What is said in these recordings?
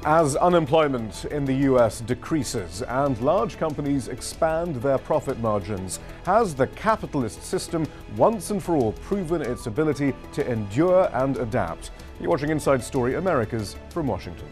As unemployment in the US decreases and large companies expand their profit margins, has the capitalist system once and for all proven its ability to endure and adapt? You're watching Inside Story Americas from Washington.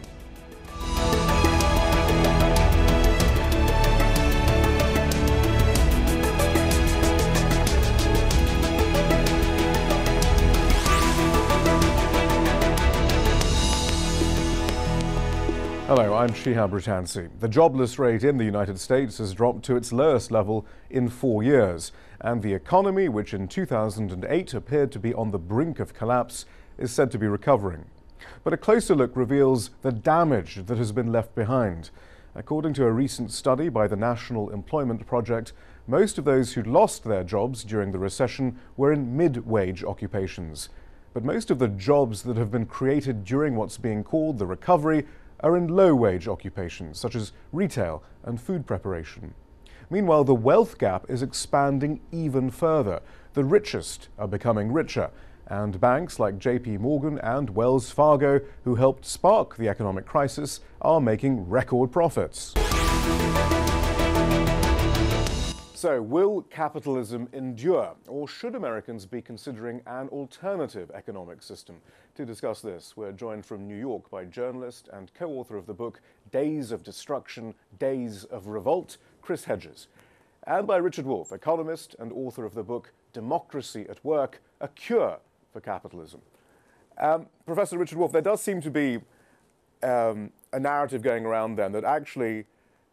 Hello, I'm Shihab Rutansi. The jobless rate in the United States has dropped to its lowest level in 4 years, and the economy, which in 2008 appeared to be on the brink of collapse, is said to be recovering. But a closer look reveals the damage that has been left behind. According to a recent study by the National Employment Project, most of those who'd lost their jobs during the recession were in mid-wage occupations. But most of the jobs that have been created during what's being called the recovery are in low-wage occupations, such as retail and food preparation. Meanwhile, the wealth gap is expanding even further. The richest are becoming richer, and banks like JP Morgan and Wells Fargo, who helped spark the economic crisis, are making record profits. So, will capitalism endure, or should Americans be considering an alternative economic system? To discuss this, we're joined from New York by journalist and co-author of the book Days of Destruction, Days of Revolt, Chris Hedges, and by Richard Wolff, economist and author of the book Democracy at Work, A Cure for Capitalism. Professor Richard Wolff, there does seem to be a narrative going around then that actually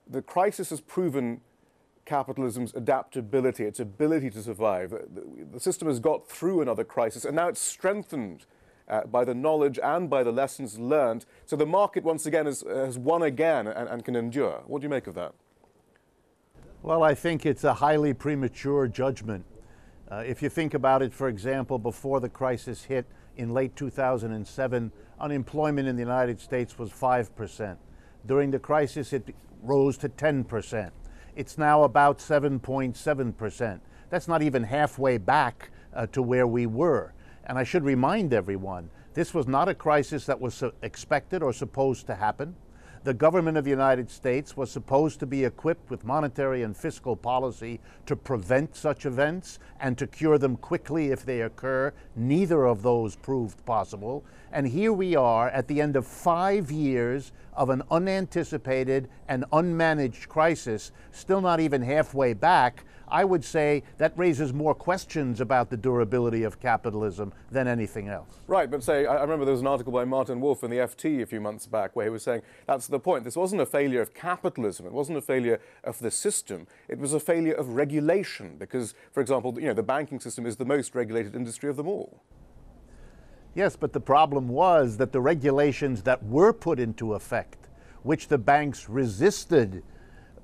the crisis has proven capitalism's adaptability, its ability to survive. The system has got through another crisis, and now it's strengthened by the knowledge and by the lessons learned. So the market, once again, has won again and can endure. What do you make of that? Well, I think it's a highly premature judgment. If you think about it, for example, before the crisis hit in late 2007, unemployment in the United States was 5%. During the crisis, it rose to 10%. It's now about 7.7%. That's not even halfway back to where we were. And I should remind everyone, this was not a crisis that was expected or supposed to happen. The government of the United States was supposed to be equipped with monetary and fiscal policy to prevent such events and to cure them quickly if they occur. Neither of those proved possible. And here we are at the end of 5 years of an unanticipated and unmanaged crisis, still not even halfway back. I would say that raises more questions about the durability of capitalism than anything else. Right, but say, I remember there was an article by Martin Wolf in the FT a few months back where he was saying that's the point. This wasn't a failure of capitalism. It wasn't a failure of the system. It was a failure of regulation because, for example, the banking system is the most regulated industry of them all. Yes, but the problem was that the regulations that were put into effect, which the banks resisted,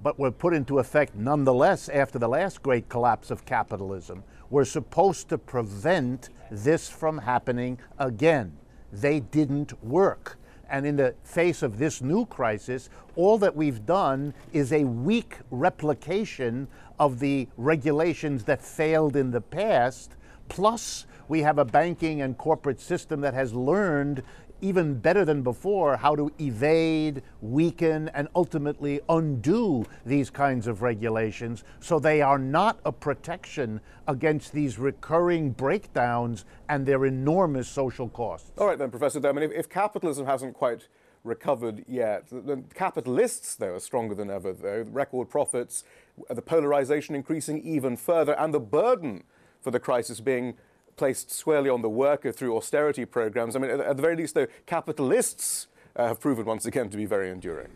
but were put into effect nonetheless after the last great collapse of capitalism, were supposed to prevent this from happening again. They didn't work. And in the face of this new crisis, all that we've done is a weak replication of the regulations that failed in the past, plus we have a banking and corporate system that has learned even better than before how to evade, weaken, and ultimately undo these kinds of regulations, so they are not a protection against these recurring breakdowns and their enormous social costs. All right then, Professor Derman, if capitalism hasn't quite recovered yet, the capitalists, though, are stronger than ever, though. Record profits, the polarization increasing even further, and the burden for the crisis being placed squarely on the worker through austerity programs. I mean, at the very least, though, capitalists have proven once again to be very enduring.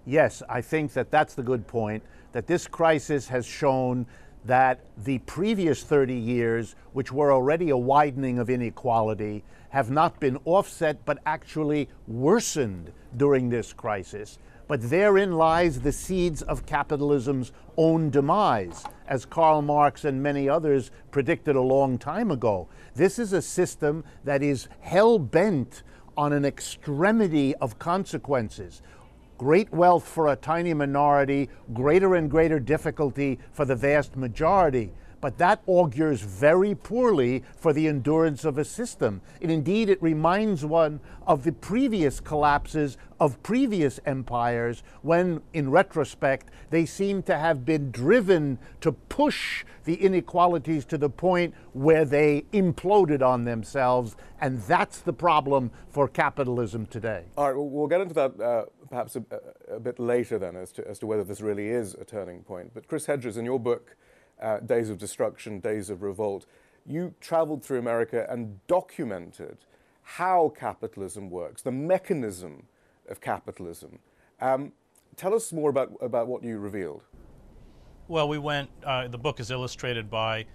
Yes, I think that that's the good point, that this crisis has shown that the previous 30 years, which were already a widening of inequality, have not been offset but actually worsened during this crisis. But therein lies the seeds of capitalism's own demise, as Karl Marx and many others predicted a long time ago. This is a system that is hell-bent on an extremity of consequences. Great wealth for a tiny minority, greater and greater difficulty for the vast majority. but that augurs very poorly for the endurance of a system. And indeed, it reminds one of the previous collapses of previous empires when, in retrospect, they seem to have been driven to push the inequalities to the point where they imploded on themselves. And that's the problem for capitalism today. All right, we'll get into that perhaps a bit later then as to whether this really is a turning point. But Chris Hedges, in your book, Days of Destruction, Days of Revolt, you traveled through America and documented how capitalism works, the mechanism of capitalism. Tell us more about what you revealed. Well, we went, the book is illustrated by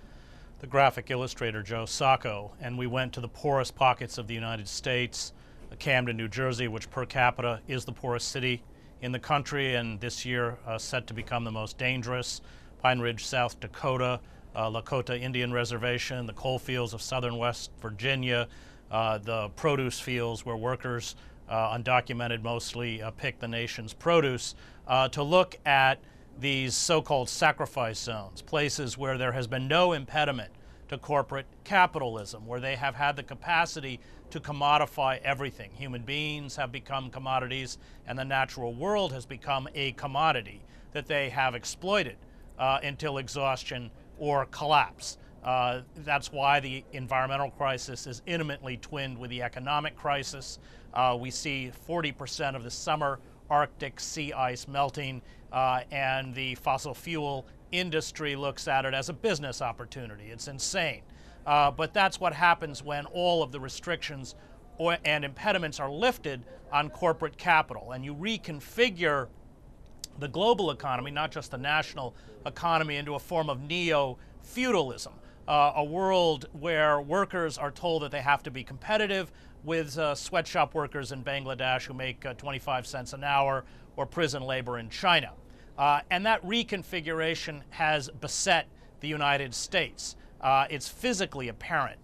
the graphic illustrator Joe Sacco, and we went to the poorest pockets of the United States, Camden, New Jersey, which per capita is the poorest city in the country, and this year set to become the most dangerous. Pine Ridge, South Dakota, Lakota Indian Reservation, the coal fields of southern West Virginia, the produce fields where workers, undocumented mostly, pick the nation's produce, to look at these so-called sacrifice zones, places where there has been no impediment to corporate capitalism, where they have had the capacity to commodify everything. Human beings have become commodities, and the natural world has become a commodity that they have exploited until exhaustion or collapse. That's why the environmental crisis is intimately twinned with the economic crisis. We see 40% of the summer Arctic sea ice melting, and the fossil fuel industry looks at it as a business opportunity. It's insane. But that's what happens when all of the restrictions and impediments are lifted on corporate capital, and you reconfigure the global economy, not just the national economy, into a form of neo-feudalism, a world where workers are told that they have to be competitive with sweatshop workers in Bangladesh who make 25 cents an hour, or prison labor in China. And that reconfiguration has beset the United States. It's physically apparent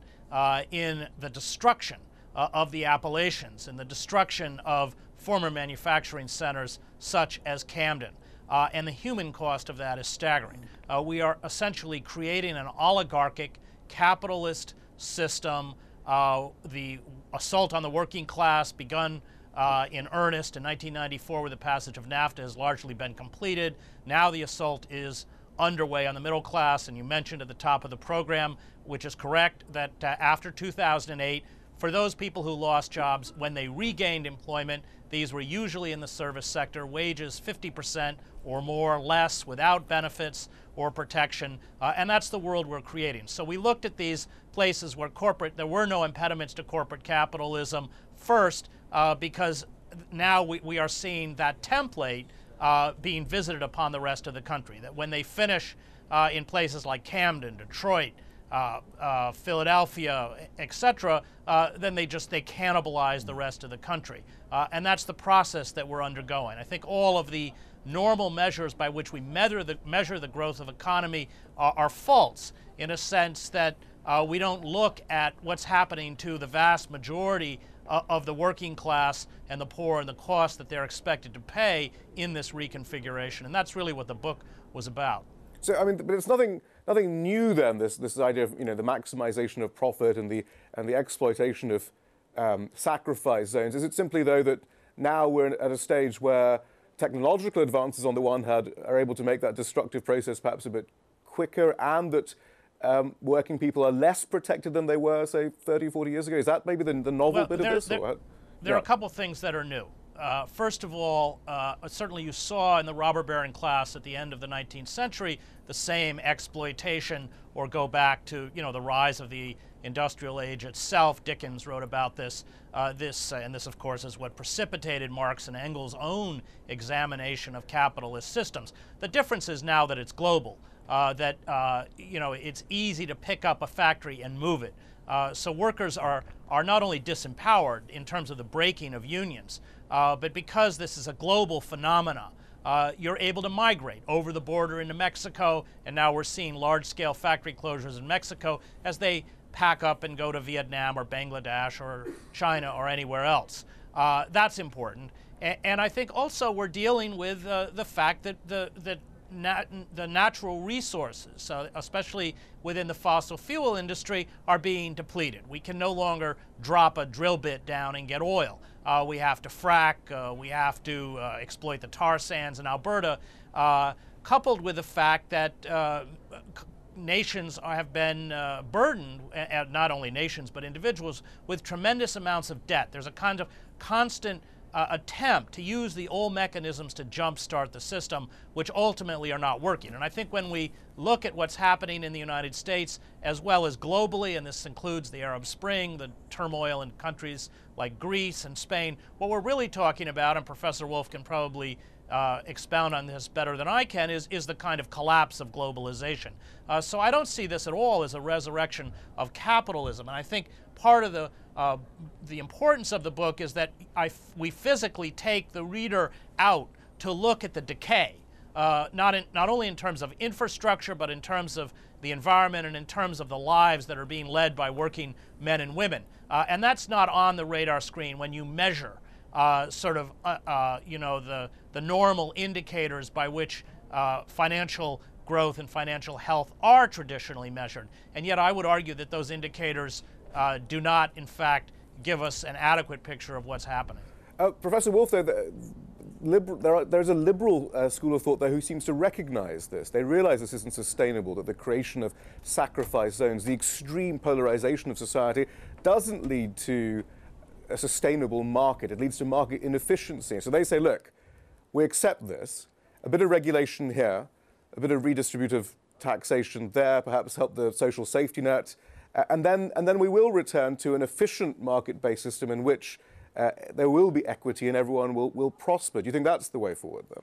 in the destruction of the Appalachians, in the destruction of former manufacturing centers such as Camden. And the human cost of that is staggering. We are essentially creating an oligarchic capitalist system. The assault on the working class, begun in earnest in 1994 with the passage of NAFTA, has largely been completed. Now the assault is underway on the middle class, and you mentioned at the top of the program, which is correct, that after 2008, for those people who lost jobs, when they regained employment, these were usually in the service sector, wages 50% or more less, without benefits or protection, and that's the world we're creating. So we looked at these places where there were no impediments to corporate capitalism first, because now we are seeing that template being visited upon the rest of the country, that when they finish in places like Camden, Detroit, Philadelphia, etc., then they cannibalize the rest of the country. And that's the process that we're undergoing. I think all of the normal measures by which we measure the growth of economy are false, in a sense that we don't look at what's happening to the vast majority of the working class and the poor and the cost that they're expected to pay in this reconfiguration. And that's really what the book was about. So, I mean, but it's nothing new then, this idea of, the maximization of profit and the exploitation of sacrifice zones. Is it simply, though, that now we're at a stage where technological advances on the one hand are able to make that destructive process perhaps a bit quicker, and that working people are less protected than they were, say, 30, 40 years ago? Is that maybe the novel bit of this? There are a couple things that are new. First of all, certainly you saw in the robber baron class at the end of the 19th century the same exploitation, or go back to the rise of the industrial age itself. Dickens wrote about this. And this, of course, is what precipitated Marx and Engels' own examination of capitalist systems. The difference is now that it's global, that it's easy to pick up a factory and move it. So workers are not only disempowered in terms of the breaking of unions, but because this is a global phenomena, you're able to migrate over the border into Mexico, and now we're seeing large-scale factory closures in Mexico as they pack up and go to Vietnam or Bangladesh or China or anywhere else. That's important. And I think also we're dealing with the fact that the natural resources, especially within the fossil fuel industry, are being depleted. We can no longer drop a drill bit down and get oil. We have to frack, we have to exploit the tar sands in Alberta, coupled with the fact that nations have been burdened, not only nations but individuals, with tremendous amounts of debt. There's a kind of constant attempt to use the old mechanisms to jumpstart the system, which ultimately are not working. And I think when we look at what's happening in the United States as well as globally, and this includes the Arab Spring, the turmoil in countries like Greece and Spain, what we're really talking about, and Professor Wolff can probably expound on this better than I can, is the kind of collapse of globalization. So I don't see this at all as a resurrection of capitalism. And I think part of the importance of the book is that we physically take the reader out to look at the decay, not only in terms of infrastructure, but in terms of the environment and in terms of the lives that are being led by working men and women. And that's not on the radar screen when you measure the normal indicators by which financial growth and financial health are traditionally measured. And yet I would argue that those indicators do not, in fact, give us an adequate picture of what's happening. Professor Wolff, though, there's a liberal school of thought there who seems to recognize this. They realize this isn't sustainable, that the creation of sacrifice zones, the extreme polarization of society, doesn't lead to a sustainable market. It leads to market inefficiency. So they say, look, we accept this, a bit of regulation here, a bit of redistributive taxation there, perhaps help the social safety net, and then we will return to an efficient market-based system in which there will be equity and everyone will prosper. Do you think that's the way forward, then?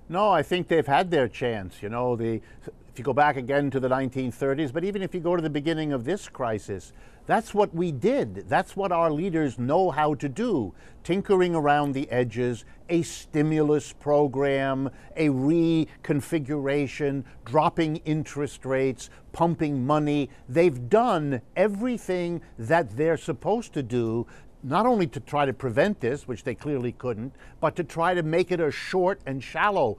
No, I think they've had their chance. You know, if you go back again to the 1930s, but even if you go to the beginning of this crisis, that's what we did. That's what our leaders know how to do. Tinkering around the edges, a stimulus program, a reconfiguration, dropping interest rates, pumping money. They've done everything that they're supposed to do, not only to try to prevent this, which they clearly couldn't, but to try to make it a short and shallow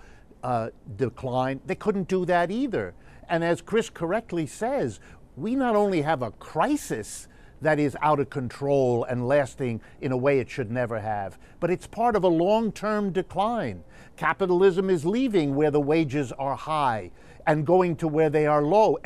decline. They couldn't do that either. And as Chris correctly says, we not only have a crisis that is out of control and lasting in a way it should never have, but it's part of a long-term decline. Capitalism is leaving where the wages are high and going to where they are low,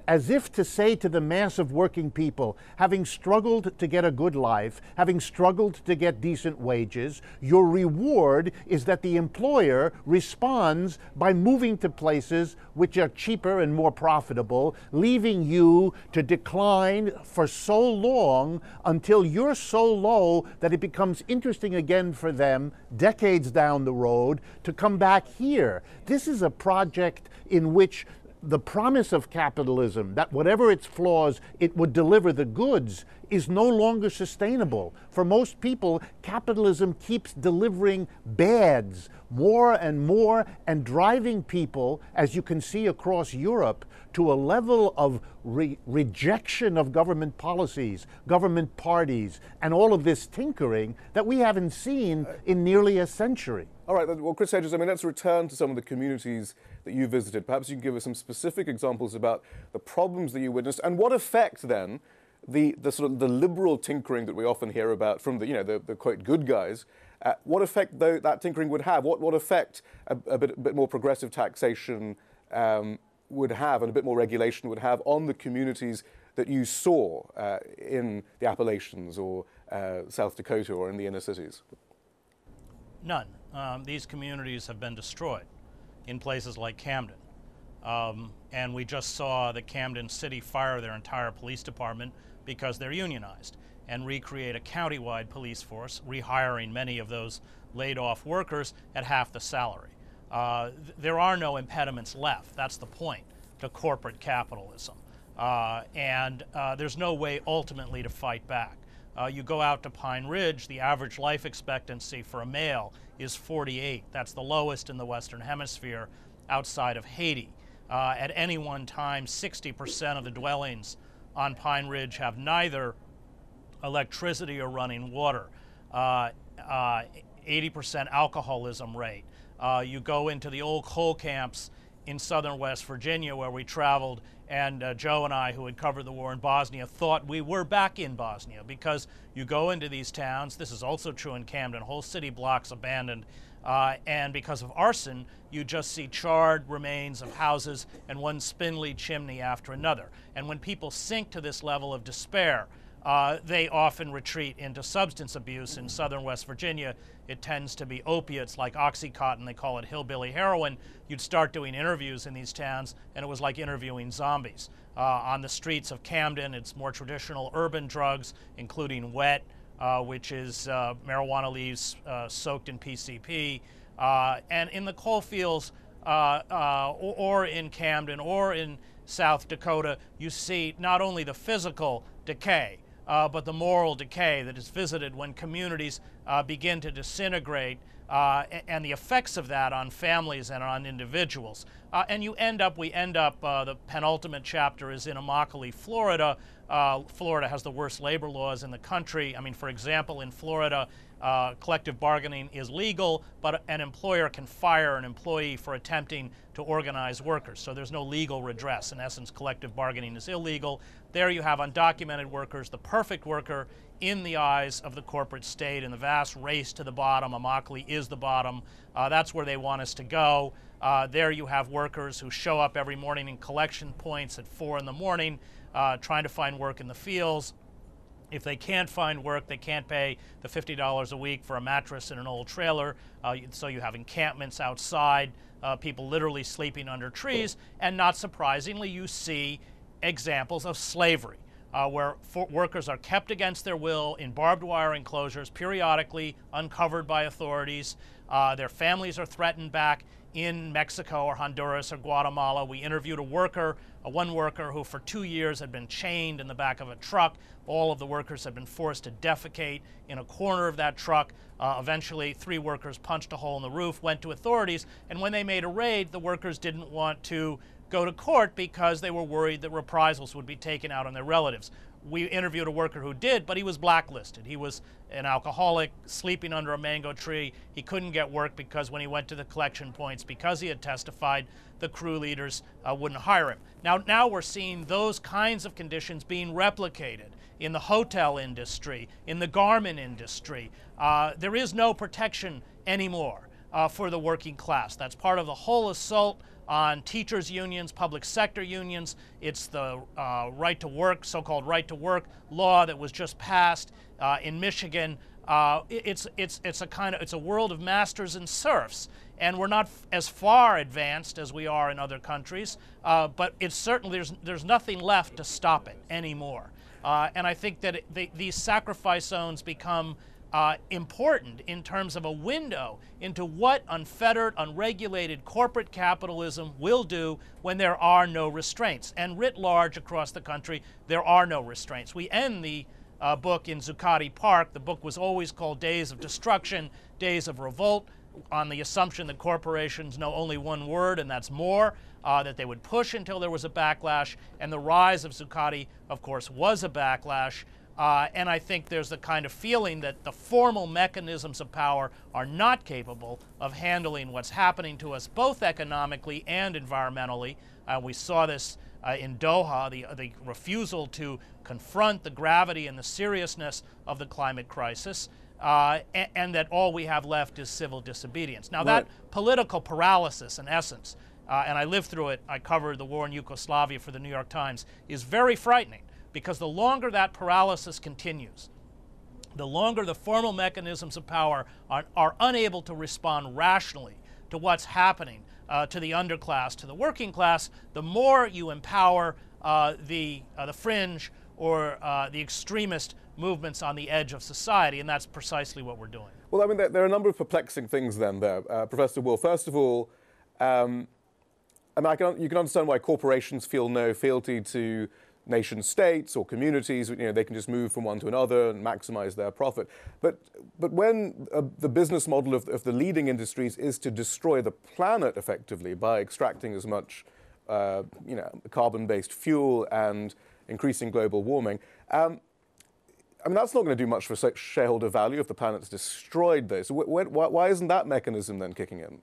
as if to say to the mass of working people, having struggled to get a good life, having struggled to get decent wages, your reward is that the employer responds by moving to places which are cheaper and more profitable, leaving you to decline for so long until you're so low that it becomes interesting again for them, decades down the road, to come back here. This is a project in which the promise of capitalism, that whatever its flaws, it would deliver the goods, is no longer sustainable. For most people, capitalism keeps delivering bads more and more and driving people, as you can see across Europe, to a level of rejection of government policies, government parties, and all of this tinkering that we haven't seen in nearly a century. All right, well, Chris Hedges, I mean, let's return to some of the communities that you visited. Perhaps you can give us some specific examples about the problems that you witnessed and what effect then the sort of the liberal tinkering that we often hear about from the quote good guys, what effect though that tinkering would have? What effect a bit more progressive taxation would have and a bit more regulation would have on the communities that you saw in the Appalachians or South Dakota or in the inner cities? None. These communities have been destroyed in places like Camden. And we just saw the Camden City fire their entire police department because they're unionized and recreate a countywide police force, rehiring many of those laid off workers at half the salary. There are no impediments left. That's the point to corporate capitalism. And there's no way ultimately to fight back. You go out to Pine Ridge, the average life expectancy for a male is 48. That's the lowest in the Western Hemisphere outside of Haiti. At any one time, 60% of the dwellings on Pine Ridge have neither electricity or running water. 80% alcoholism rate. You go into the old coal camps in southern West Virginia where we traveled, and Joe and I, who had covered the war in Bosnia, thought we were back in Bosnia, because you go into these towns, this is also true in Camden, whole city blocks abandoned, and because of arson, you just see charred remains of houses and one spindly chimney after another. And when people sink to this level of despair, they often retreat into substance abuse. In southern West Virginia, it tends to be opiates like Oxycontin. They call it hillbilly heroin. You'd start doing interviews in these towns, and it was like interviewing zombies. On the streets of Camden, it's more traditional urban drugs, including wet, which is marijuana leaves soaked in PCP. And in the coal fields, or in Camden, or in South Dakota, you see not only the physical decay, but the moral decay that is visited when communities begin to disintegrate, and the effects of that on families and on individuals. And we end up, the penultimate chapter is in Immokalee, Florida. Florida has the worst labor laws in the country. I mean, for example, in Florida, collective bargaining is legal, but an employer can fire an employee for attempting to organize workers. So there's no legal redress. In essence, collective bargaining is illegal. There you have undocumented workers, the perfect worker in the eyes of the corporate state, in the vast race to the bottom. Immokalee is the bottom. That's where they want us to go. There you have workers who show up every morning in collection points at 4 in the morning, trying to find work in the fields. If they can't find work, they can't pay the $50 a week for a mattress in an old trailer. So you have encampments outside, people literally sleeping under trees. And not surprisingly, you see examples of slavery, where workers are kept against their will in barbed wire enclosures, periodically uncovered by authorities. Their families are threatened back in Mexico or Honduras or Guatemala. We interviewed one worker who for 2 years had been chained in the back of a truck. All of the workers had been forced to defecate in a corner of that truck. Eventually, 3 workers punched a hole in the roof, went to authorities, and when they made a raid, the workers didn't want to go to court because they were worried that reprisals would be taken out on their relatives. We interviewed a worker who did, but he was blacklisted. He was an alcoholic, sleeping under a mango tree. He couldn't get work because when he went to the collection points, because he had testified, the crew leaders wouldn't hire him. Now we're seeing those kinds of conditions being replicated in the hotel industry, in the garment industry. There is no protection anymore for the working class. That's part of the whole assault on teachers' unions, public sector unions. It's the right to work, so-called right to work law that was just passed in Michigan. It's a world of masters and serfs, and we're not as far advanced as we are in other countries. But it's certainly there's nothing left to stop it anymore. And I think that these sacrifice zones become important in terms of a window into what unfettered, unregulated corporate capitalism will do when there are no restraints. And writ large across the country, there are no restraints. We end the book in Zuccotti Park. The book was always called Days of Destruction, Days of Revolt, on the assumption that corporations know only one word, and that's more, that they would push until there was a backlash. And the rise of Zuccotti, of course, was a backlash. And I think there's the kind of feeling that the formal mechanisms of power are not capable of handling what's happening to us both economically and environmentally. We saw this in Doha, the refusal to confront the gravity and the seriousness of the climate crisis, and that all we have left is civil disobedience. Now, that political paralysis, in essence, and I lived through it, I covered the war in Yugoslavia for the New York Times, is very frightening. Because the longer that paralysis continues, the longer the formal mechanisms of power are unable to respond rationally to what's happening to the underclass, to the working class, the more you empower the fringe or the extremist movements on the edge of society, and that's precisely what we're doing. Well, I mean, there are a number of perplexing things then there, Professor Wolff. First of all, I mean, you can understand why corporations feel no fealty to nation states or communities. You know, they can just move from one to another and maximize their profit. But when the business model of the leading industries is to destroy the planet effectively by extracting as much carbon-based fuel and increasing global warming, I mean, that's not going to do much for shareholder value if the planet's destroyed, though. So why isn't that mechanism then kicking in?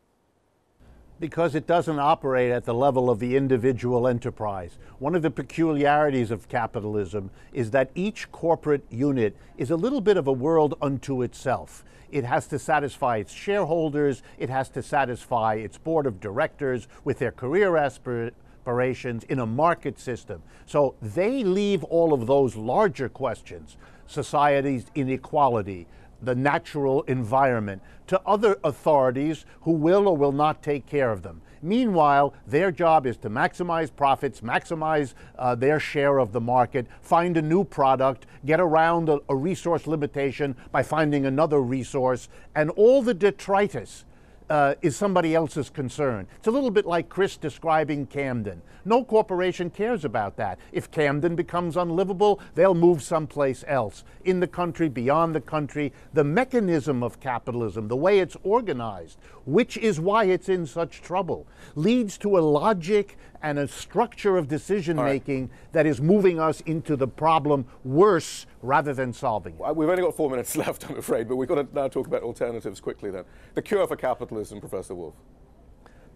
Because it doesn't operate at the level of the individual enterprise. One of the peculiarities of capitalism is that each corporate unit is a little bit of a world unto itself. It has to satisfy its shareholders, it has to satisfy its board of directors with their career aspirations in a market system. So they leave all of those larger questions, society's inequality, the natural environment, to other authorities who will or will not take care of them. Meanwhile, their job is to maximize profits, maximize their share of the market, find a new product, get around a resource limitation by finding another resource, and all the detritus is somebody else's concern. It's a little bit like Chris describing Camden. No corporation cares about that. If Camden becomes unlivable, they'll move someplace else. In the country, beyond the country, the mechanism of capitalism, the way it's organized, which is why it's in such trouble, leads to a logic and a structure of decision-making that is moving us into the problem worse rather than solving it. We've only got 4 minutes left, I'm afraid, but we've got to now talk about alternatives quickly then. The cure for capitalism, Professor Wolff.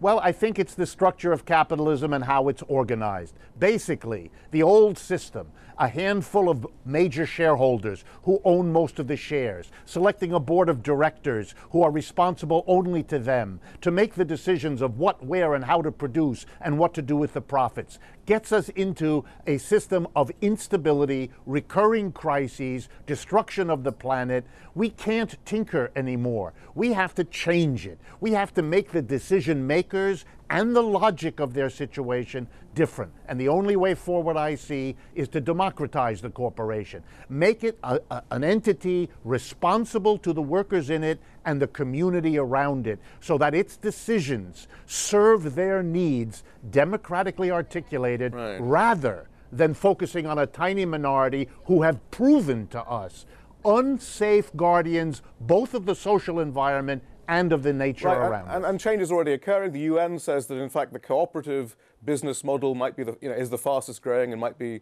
Well, I think it's the structure of capitalism and how it's organized. Basically, the old system, a handful of major shareholders who own most of the shares, selecting a board of directors who are responsible only to them to make the decisions of what, where, and how to produce and what to do with the profits, gets us into a system of instability, recurring crises, destruction of the planet. We can't tinker anymore. We have to change it. We have to make the decision makers and the logic of their situation different. And the only way forward I see is to democratize the corporation. Make it an entity responsible to the workers in it and the community around it, so that its decisions serve their needs democratically articulated, rather than focusing on a tiny minority who have proven to us unsafe guardians both of the social environment and of the nature around us. And change is already occurring. The UN says that, in fact, the cooperative business model might be is the fastest growing and might be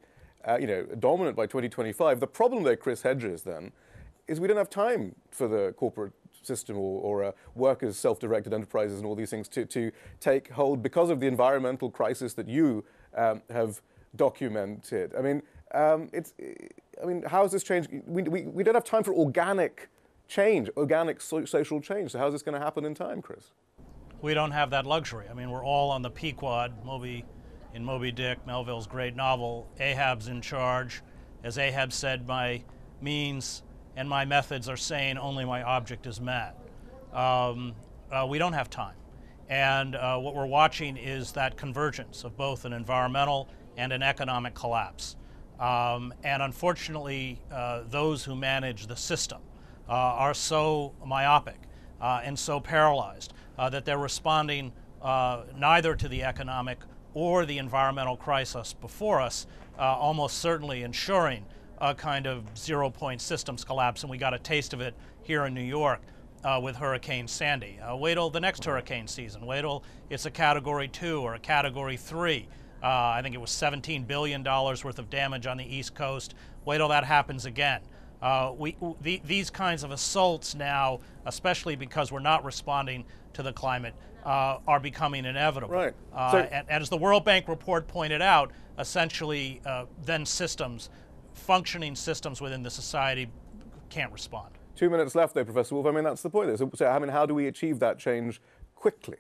dominant by 2025. The problem there, Chris Hedges, then, is we don't have time for the corporate system or workers' self-directed enterprises and all these things to take hold because of the environmental crisis that you have documented. I mean, how is this change? We don't have time for organic change, organic social change. So how's this going to happen in time, Chris? We don't have that luxury. I mean, we're all on the Pequod. In Moby Dick, Melville's great novel, Ahab's in charge. As Ahab said, my means and my methods are sane, only my object is mad. We don't have time. And what we're watching is that convergence of both an environmental and an economic collapse. And unfortunately, those who manage the system are so myopic and so paralyzed that they're responding neither to the economic or the environmental crisis before us, almost certainly ensuring a kind of zero-point systems collapse. And we got a taste of it here in New York with Hurricane Sandy. Wait till the next hurricane season. Wait till it's a Category 2 or a Category 3. I think it was $17 billion worth of damage on the East Coast. Wait till that happens again. These kinds of assaults now, especially because we're not responding to the climate, are becoming inevitable. Right. And as the World Bank report pointed out, essentially then functioning systems within the society can't respond. 2 minutes left, though, Professor Wolff. I mean, that's the point. So, I mean, how do we achieve that change quickly?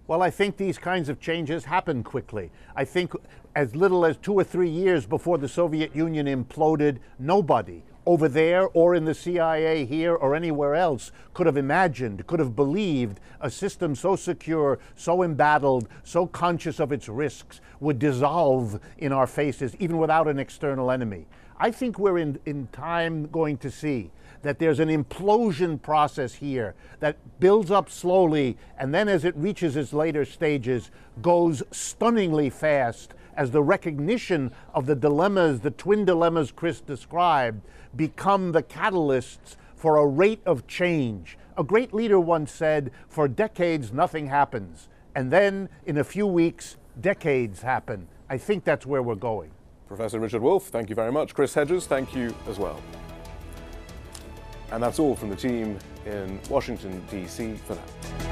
Well, I think these kinds of changes happen quickly. I think as little as 2 or 3 years before the Soviet Union imploded, nobody over there or in the CIA here or anywhere else could have imagined, could have believed a system so secure, so embattled, so conscious of its risks would dissolve in our faces even without an external enemy. I think we're in time going to see that there's an implosion process here that builds up slowly and then as it reaches its later stages goes stunningly fast as the recognition of the dilemmas, the twin dilemmas Chris described, become the catalysts for a rate of change. A great leader once said, for decades nothing happens, and then in a few weeks decades happen. I think that's where we're going. Professor Richard Wolff, thank you very much. Chris Hedges, thank you as well. And that's all from the team in Washington, D.C. for now.